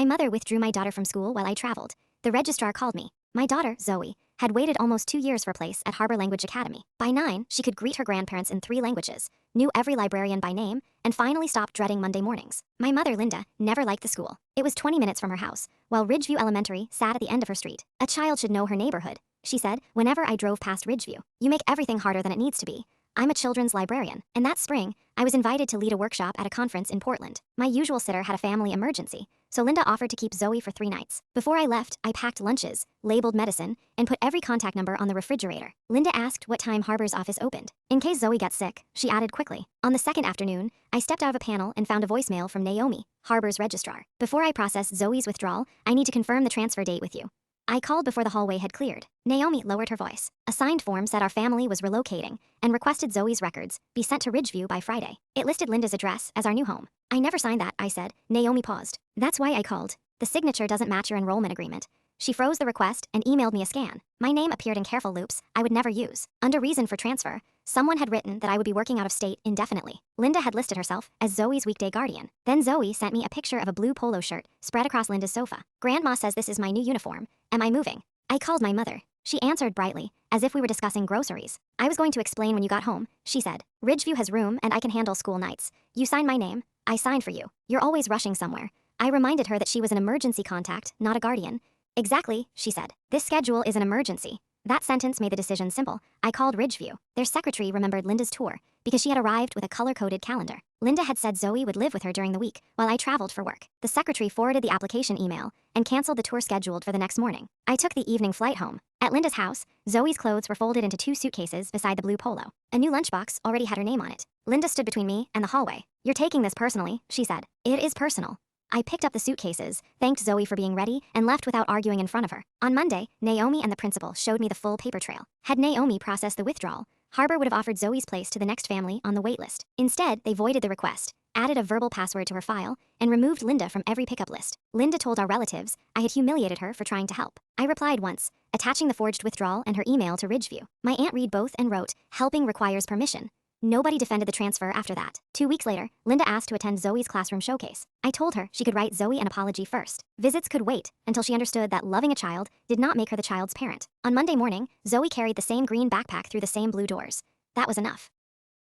My mother withdrew my daughter from school while I traveled. The registrar called me. My daughter, Zoe, had waited almost 2 years for a place at Harbor Language Academy. By 9, she could greet her grandparents in 3 languages, knew every librarian by name, and finally stopped dreading Monday mornings. My mother, Linda, never liked the school. It was 20 minutes from her house, while Ridgeview Elementary sat at the end of her street. A child should know her neighborhood, she said whenever I drove past Ridgeview. You make everything harder than it needs to be. I'm a children's librarian, and that spring, I was invited to lead a workshop at a conference in Portland. My usual sitter had a family emergency, so Linda offered to keep Zoe for 3 nights. Before I left, I packed lunches, labeled medicine, and put every contact number on the refrigerator. Linda asked what time Harbor's office opened. In case Zoe got sick, she added quickly. On the second afternoon, I stepped out of a panel and found a voicemail from Naomi, Harbor's registrar. Before I process Zoe's withdrawal, I need to confirm the transfer date with you. I called before the hallway had cleared. Naomi lowered her voice. A signed form said our family was relocating and requested Zoe's records be sent to Ridgeview by Friday. It listed Linda's address as our new home. I never signed that, I said. Naomi paused. That's why I called. The signature doesn't match your enrollment agreement. She froze the request and emailed me a scan. My name appeared in careful loops I would never use. Under reason for transfer, someone had written that I would be working out of state indefinitely. Linda had listed herself as Zoe's weekday guardian. Then Zoe sent me a picture of a blue polo shirt spread across Linda's sofa. Grandma says this is my new uniform. Am I moving? I called my mother. She answered brightly, as if we were discussing groceries. I was going to explain when you got home, she said. Ridgeview has room and I can handle school nights. You sign my name, I sign for you. You're always rushing somewhere. I reminded her that she was an emergency contact, not a guardian. Exactly, she said. This schedule is an emergency. That sentence made the decision simple. I called Ridgeview. Their secretary remembered Linda's tour because she had arrived with a color-coded calendar. Linda had said Zoe would live with her during the week while I traveled for work. The secretary forwarded the application email and canceled the tour scheduled for the next morning. I took the evening flight home. At Linda's house, Zoe's clothes were folded into 2 suitcases beside the blue polo. A new lunchbox already had her name on it. Linda stood between me and the hallway. You're taking this personally, she said. It is personal. I picked up the suitcases, thanked Zoe for being ready, and left without arguing in front of her. On Monday, Naomi and the principal showed me the full paper trail. Had Naomi processed the withdrawal, Harbor would have offered Zoe's place to the next family on the waitlist. Instead, they voided the request, added a verbal password to her file, and removed Linda from every pickup list. Linda told our relatives I had humiliated her for trying to help. I replied once, attaching the forged withdrawal and her email to Ridgeview. My aunt read both and wrote, helping requires permission. Nobody defended the transfer after that. 2 weeks later, Linda asked to attend Zoe's classroom showcase. I told her she could write Zoe an apology first. Visits could wait until she understood that loving a child did not make her the child's parent. On Monday morning, Zoe carried the same green backpack through the same blue doors. That was enough.